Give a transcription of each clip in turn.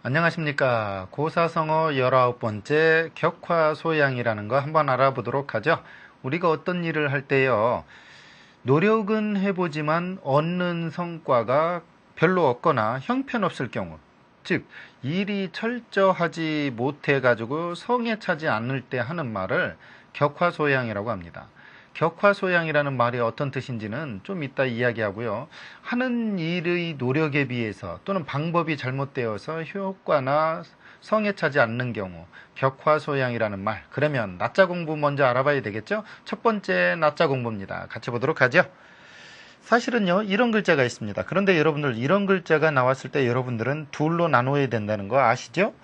안녕하십니까. 고사성어 19번째 격화소양이라는 거 한번 알아보도록 하죠. 우리가 어떤 일을 할 때요, 노력은 해보지만 얻는 성과가 별로 없거나 형편없을 경우, 즉 일이 철저하지 못해가지고 성에 차지 않을 때 하는 말을 격화소양이라고 합니다. 격화소양이라는 말이 어떤 뜻인지는 좀 이따 이야기하고요. 하는 일의 노력에 비해서 또는 방법이 잘못되어서 효과나 성에 차지 않는 경우 격화소양이라는 말. 그러면 낮자 공부 먼저 알아봐야 되겠죠? 첫 번째 낮자 공부입니다. 같이 보도록 하죠. 사실은요, 이런 글자가 있습니다. 그런데 여러분들, 이런 글자가 나왔을 때 여러분들은 둘로 나눠야 된다는 거 아시죠?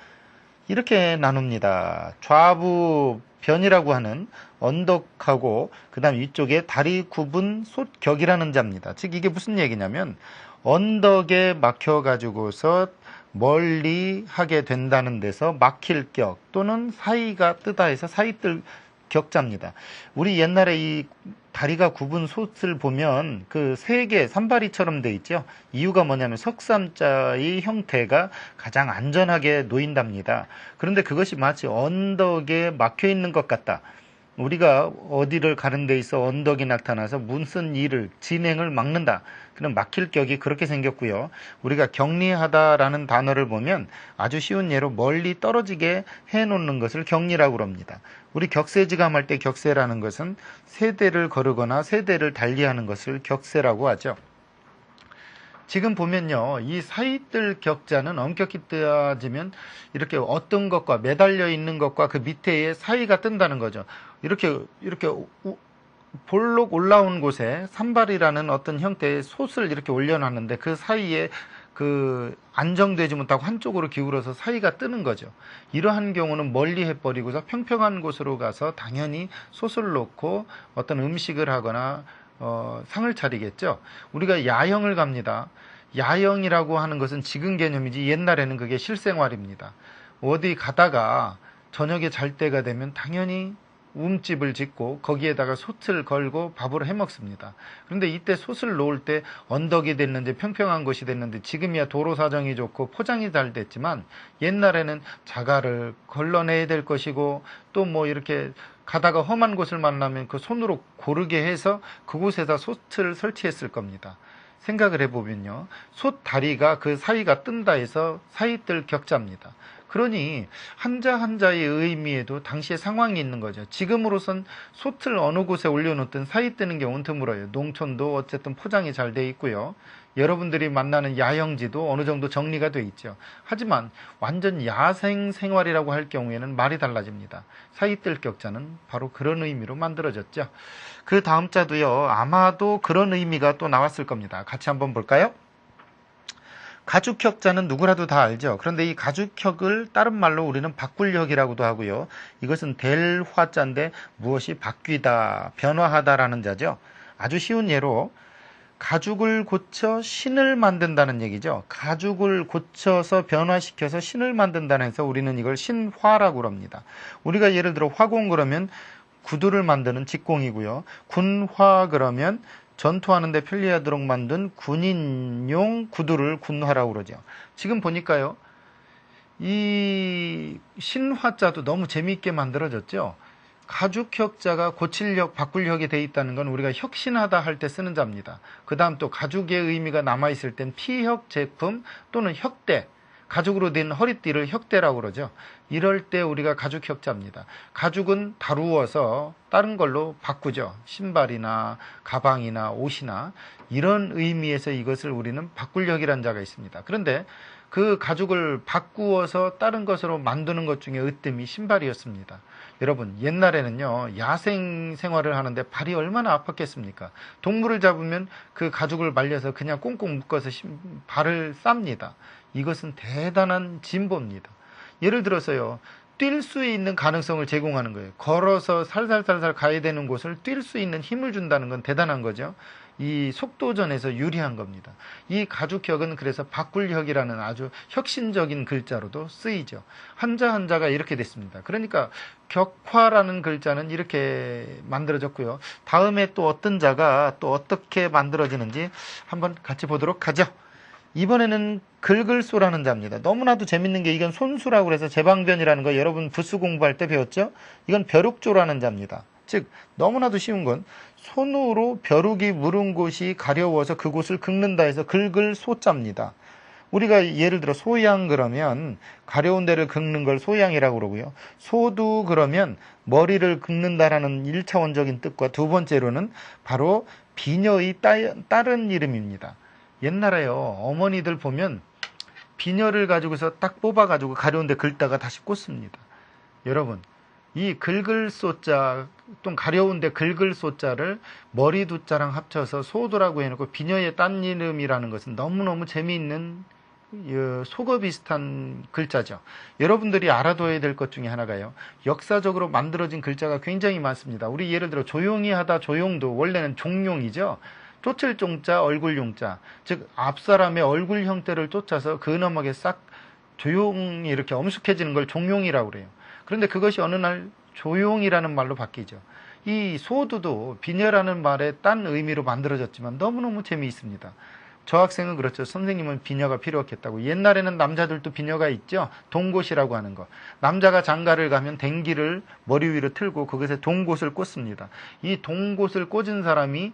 이렇게 나눕니다. 좌부 변이라고 하는 언덕하고 그 다음 위쪽에 다리 굽은 솥격이라는 자입니다. 즉 이게 무슨 얘기냐면 언덕에 막혀가지고서 멀리 하게 된다는 데서 막힐 격 또는 사이가 뜨다 해서 사이뜰 격자입니다. 우리 옛날에 이 다리가 굽은 솥을 보면 그 세 개 산바리처럼 돼 있죠. 이유가 뭐냐면 석삼자의 형태가 가장 안전하게 놓인답니다. 그런데 그것이 마치 언덕에 막혀 있는 것 같다. 우리가 어디를 가는 데 있어 언덕이 나타나서 무슨 일을 진행을 막는다. 그럼 막힐 격이 그렇게 생겼고요. 우리가 격리하다라는 단어를 보면 아주 쉬운 예로 멀리 떨어지게 해놓는 것을 격리라고 합니다. 우리 격세지감 할 때 격세라는 것은 세대를 거르거나 세대를 달리하는 것을 격세라고 하죠. 지금 보면요, 이 사이뜰 격자는 엄격히 따지면 이렇게 어떤 것과 매달려 있는 것과 그 밑에 사이가 뜬다는 거죠. 이렇게 볼록 올라온 곳에 산발이라는 어떤 형태의 솥을 이렇게 올려놨는데 그 사이에 그 안정되지 못하고 한쪽으로 기울어서 사이가 뜨는 거죠. 이러한 경우는 멀리 해버리고서 평평한 곳으로 가서 당연히 솥을 놓고 어떤 음식을 하거나 상을 차리겠죠. 우리가 야영을 갑니다. 야영이라고 하는 것은 지금 개념이지 옛날에는 그게 실생활입니다. 어디 가다가 저녁에 잘 때가 되면 당연히 움집을 짓고 거기에다가 솥을 걸고 밥을 해 먹습니다. 그런데 이때 솥을 놓을 때 언덕이 됐는지 평평한 곳이 됐는데 지금이야 도로 사정이 좋고 포장이 잘 됐지만 옛날에는 자갈을 걸러내야 될 것이고 또 뭐 이렇게 가다가 험한 곳을 만나면 그 손으로 고르게 해서 그곳에다 솥을 설치했을 겁니다. 생각을 해보면요, 솥 다리가 그 사이가 뜬다 해서 사이뜰 격자입니다. 그러니 한자 한자의 의미에도 당시의 상황이 있는 거죠. 지금으로선 솥을 어느 곳에 올려놓든 사이 뜨는 경우는 드물어요. 농촌도 어쨌든 포장이 잘 돼 있고요. 여러분들이 만나는 야영지도 어느 정도 정리가 돼 있죠. 하지만 완전 야생 생활이라고 할 경우에는 말이 달라집니다. 사이뜰 격자는 바로 그런 의미로 만들어졌죠. 그 다음 자도요, 아마도 그런 의미가 또 나왔을 겁니다. 같이 한번 볼까요? 가죽혁자는 누구라도 다 알죠. 그런데 이 가죽혁을 다른 말로 우리는 바꿀혁이라고도 하고요. 이것은 될 화자인데 무엇이 바뀌다, 변화하다라는 자죠. 아주 쉬운 예로 가죽을 고쳐 신을 만든다는 얘기죠. 가죽을 고쳐서 변화시켜서 신을 만든다는 해서 우리는 이걸 신화라고 합니다. 우리가 예를 들어 화공 그러면 구두를 만드는 직공이고요. 군화 그러면 전투하는데 편리하도록 만든 군인용 구두를 군화라고 그러죠. 지금 보니까요, 이 신화자도 너무 재미있게 만들어졌죠. 가죽혁자가 고칠혁, 바꿀혁이 돼 있다는 건 우리가 혁신하다 할 때 쓰는 자입니다. 그 다음 또 가죽의 의미가 남아있을 땐 피혁 제품 또는 혁대, 가죽으로 된 허리띠를 혁대라고 그러죠. 이럴 때 우리가 가죽혁자입니다. 가죽은 다루어서 다른 걸로 바꾸죠. 신발이나 가방이나 옷이나 이런 의미에서 이것을 우리는 바꿀혁이라는 자가 있습니다. 그런데 그 가죽을 바꾸어서 다른 것으로 만드는 것 중에 으뜸이 신발이었습니다. 여러분, 옛날에는요, 야생 생활을 하는데 발이 얼마나 아팠겠습니까? 동물을 잡으면 그 가죽을 말려서 그냥 꽁꽁 묶어서 발을 쌉니다. 이것은 대단한 진보입니다. 예를 들어서요, 뛸 수 있는 가능성을 제공하는 거예요. 걸어서 살살살살 가야 되는 곳을 뛸 수 있는 힘을 준다는 건 대단한 거죠. 이 속도전에서 유리한 겁니다. 이 가죽혁은 그래서 바꿀혁이라는 아주 혁신적인 글자로도 쓰이죠. 한자 한자가 이렇게 됐습니다. 그러니까 격화라는 글자는 이렇게 만들어졌고요. 다음에 또 어떤 자가 또 어떻게 만들어지는지 한번 같이 보도록 하죠. 이번에는 긁을소라는 자입니다. 너무나도 재밌는 게 이건 손수라고 그래서 제방변이라는 거 여러분 부수 공부할 때 배웠죠? 이건 벼룩조라는 자입니다. 즉 너무나도 쉬운 건 손으로 벼룩이 물은 곳이 가려워서 그곳을 긁는다 해서 긁을소자입니다. 우리가 예를 들어 소양 그러면 가려운 데를 긁는 걸 소양이라고 그러고요. 소두 그러면 머리를 긁는다라는 1차원적인 뜻과 두 번째로는 바로 비녀의 다른 이름입니다. 옛날에요, 어머니들 보면 비녀를 가지고서 딱 뽑아가지고 가려운 데 긁다가 다시 꽂습니다. 여러분, 이 긁을 소자, 또 가려운 데 긁을 소자를 머리 두자랑 합쳐서 소두라고 해놓고 비녀의 딴 이름이라는 것은 너무너무 재미있는 속어 비슷한 글자죠. 여러분들이 알아둬야 될 것 중에 하나가요, 역사적으로 만들어진 글자가 굉장히 많습니다. 우리 예를 들어 조용히 하다 조용도 원래는 종용이죠. 쫓을 종자 얼굴 용자, 즉 앞사람의 얼굴 형태를 쫓아서 근엄하게 싹 조용히 이렇게 엄숙해지는 걸 종용이라고 그래요. 그런데 그것이 어느 날 조용이라는 말로 바뀌죠. 이 소두도 비녀라는 말에 딴 의미로 만들어졌지만 너무너무 재미있습니다. 저 학생은 그렇죠. 선생님은 비녀가 필요했겠다고. 옛날에는 남자들도 비녀가 있죠. 동곳이라고 하는 거. 남자가 장가를 가면 댕기를 머리 위로 틀고 그것에 동곳을 꽂습니다. 이 동곳을 꽂은 사람이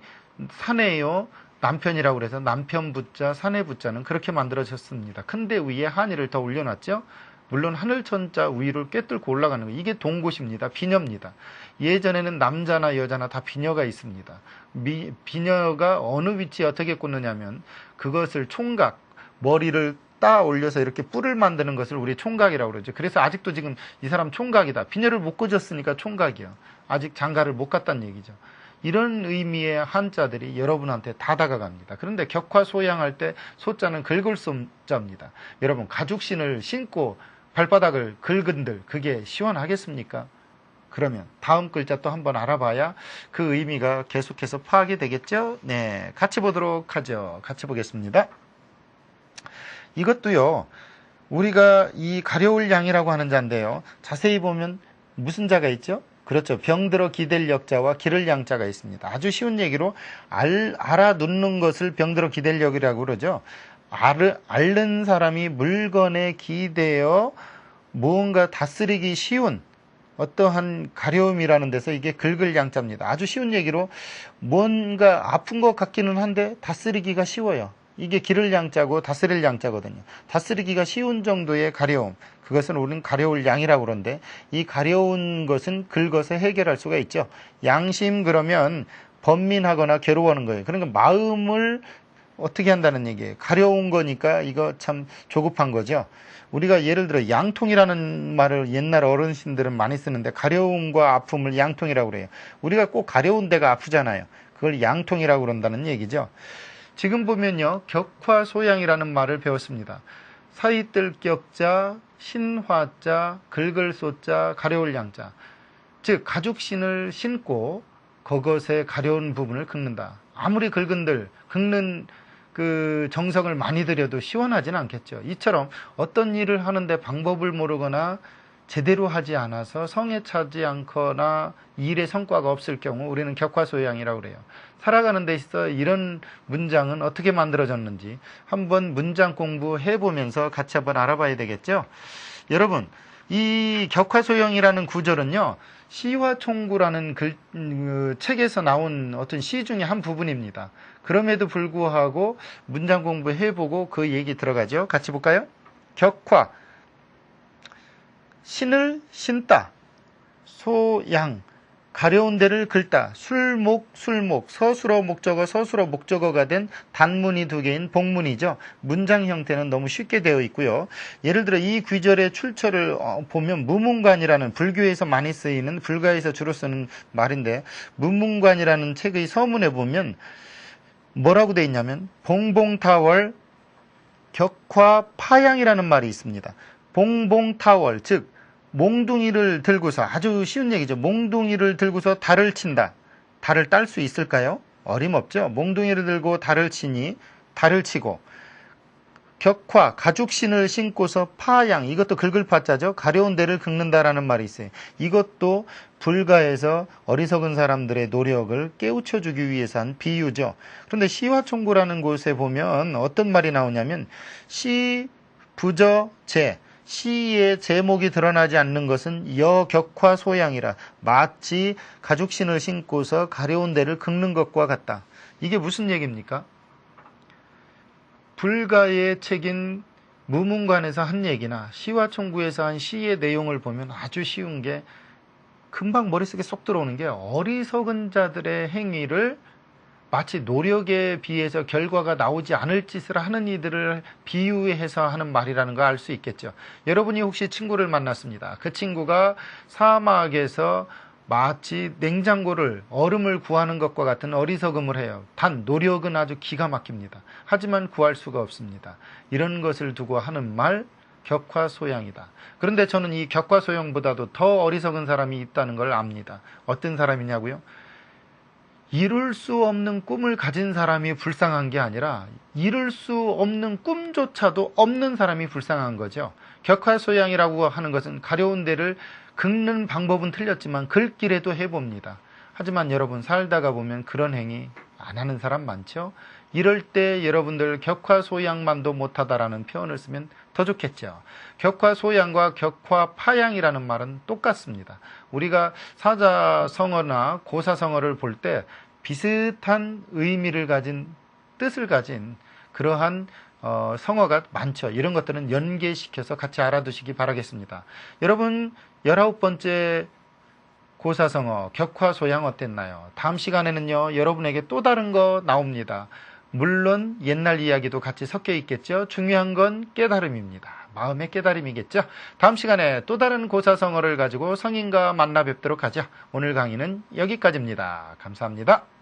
사내요 남편이라고 그래서 남편 부자 사내 부자는 그렇게 만들어졌습니다. 근데 위에 한이를 더 올려놨죠. 물론 하늘천자 위를 꿰뚫고 올라가는 거, 이게 동곳입니다. 비녀입니다. 예전에는 남자나 여자나 다 비녀가 있습니다. 비녀가 어느 위치에 어떻게 꽂느냐면 그것을 총각, 머리를 따 올려서 이렇게 뿔을 만드는 것을 우리 총각이라고 그러죠. 그래서 아직도 지금 이 사람 총각이다. 비녀를 못 꽂았으니까 총각이야. 아직 장가를 못 갔다는 얘기죠. 이런 의미의 한자들이 여러분한테 다 다가갑니다. 그런데 격화소양할 때 소자는 긁을 소자입니다. 여러분, 가죽신을 신고 발바닥을 긁은들 그게 시원하겠습니까? 그러면 다음 글자 또 한번 알아봐야 그 의미가 계속해서 파악이 되겠죠? 네, 같이 보도록 하죠. 같이 보겠습니다. 이것도요, 우리가 이 가려울 양이라고 하는 자인데요, 자세히 보면 무슨 자가 있죠? 그렇죠. 병들어 기댈 역자와 기를 양자가 있습니다. 아주 쉬운 얘기로 알아놓는 것을 병들어 기댈 역이라고 그러죠. 앓는 사람이 물건에 기대어 무언가 다스리기 쉬운 어떠한 가려움이라는 데서 이게 긁을 양자입니다. 아주 쉬운 얘기로 뭔가 아픈 것 같기는 한데 다스리기가 쉬워요. 이게 기를 양자고 다스릴 양자거든요. 다스리기가 쉬운 정도의 가려움, 그것은 우리는 가려울 양이라고 그러는데, 이 가려운 것은 긁어서 해결할 수가 있죠. 양심 그러면 번민하거나 괴로워하는 거예요. 그러니까 마음을 어떻게 한다는 얘기예요. 가려운 거니까 이거 참 조급한 거죠. 우리가 예를 들어 양통이라는 말을 옛날 어르신들은 많이 쓰는데, 가려움과 아픔을 양통이라고 그래요. 우리가 꼭 가려운 데가 아프잖아요. 그걸 양통이라고 그런다는 얘기죠. 지금 보면요, 격화소양이라는 말을 배웠습니다. 사이뜰 격자, 신화자, 긁을소자, 가려울 양자. 즉 가죽신을 신고 그것에 가려운 부분을 긁는다. 아무리 긁는 그 정성을 많이 들여도 시원하진 않겠죠. 이처럼 어떤 일을 하는데 방법을 모르거나 제대로 하지 않아서 성에 차지 않거나 일의 성과가 없을 경우 우리는 격화소양이라고 그래요. 살아가는 데 있어 이런 문장은 어떻게 만들어졌는지 한번 문장 공부해 보면서 같이 한번 알아봐야 되겠죠. 여러분, 이 격화소양이라는 구절은요, 시화총구라는 책에서 나온 어떤 시 중에 한 부분입니다. 그럼에도 불구하고 문장 공부해보고 그 얘기 들어가죠. 같이 볼까요? 격화, 신을 신다, 소양, 가려운 데를 긁다, 술목, 서술어 목적어가 된 단문이 두 개인 복문이죠. 문장 형태는 너무 쉽게 되어 있고요. 예를 들어 이 귀절의 출처를 보면 무문관이라는, 불교에서 많이 쓰이는, 불가에서 주로 쓰는 말인데, 무문관이라는 책의 서문에 보면 뭐라고 되어 있냐면 봉봉타월 격화파양이라는 말이 있습니다. 봉봉타월, 즉 몽둥이를 들고서, 아주 쉬운 얘기죠. 몽둥이를 들고서 달을 친다. 달을 딸 수 있을까요? 어림없죠. 몽둥이를 들고 달을 치니 달을 치고, 격화, 가죽신을 신고서 파양, 이것도 긁을 파자죠. 가려운 데를 긁는다라는 말이 있어요. 이것도 불가에서 어리석은 사람들의 노력을 깨우쳐주기 위해서 한 비유죠. 그런데 시화총구라는 곳에 보면 어떤 말이 나오냐면 시, 부저, 제, 시의 제목이 드러나지 않는 것은 여격화 소양이라 마치 가죽신을 신고서 가려운 데를 긁는 것과 같다. 이게 무슨 얘기입니까? 불가의 책인 무문관에서 한 얘기나 시화총구에서 한 시의 내용을 보면 아주 쉬운 게 금방 머릿속에 쏙 들어오는 게 어리석은 자들의 행위를 마치 노력에 비해서 결과가 나오지 않을 짓을 하는 이들을 비유해서 하는 말이라는 걸 알 수 있겠죠. 여러분이 혹시 친구를 만났습니다. 그 친구가 사막에서 마치 냉장고를 얼음을 구하는 것과 같은 어리석음을 해요. 단 노력은 아주 기가 막힙니다. 하지만 구할 수가 없습니다. 이런 것을 두고 하는 말 격화소양이다. 그런데 저는 이 격화소양보다도 더 어리석은 사람이 있다는 걸 압니다. 어떤 사람이냐고요? 이룰 수 없는 꿈을 가진 사람이 불쌍한 게 아니라 이룰 수 없는 꿈조차도 없는 사람이 불쌍한 거죠. 격화소양이라고 하는 것은 가려운 데를 긁는 방법은 틀렸지만 긁기라도 해봅니다. 하지만 여러분 살다가 보면 그런 행위 안 하는 사람 많죠? 이럴 때 여러분들 격화소양만도 못하다라는 표현을 쓰면 더 좋겠죠. 격화소양과 격화파양이라는 말은 똑같습니다. 우리가 사자성어나 고사성어를 볼 때 비슷한 의미를 가진 뜻을 가진 그러한 성어가 많죠. 이런 것들은 연계시켜서 같이 알아두시기 바라겠습니다. 여러분 19번째 고사성어 격화소양 어땠나요? 다음 시간에는요 여러분에게 또 다른 거 나옵니다. 물론 옛날 이야기도 같이 섞여 있겠죠. 중요한 건 깨달음입니다. 마음의 깨달음이겠죠. 다음 시간에 또 다른 고사성어를 가지고 성인과 만나 뵙도록 하죠. 오늘 강의는 여기까지입니다. 감사합니다.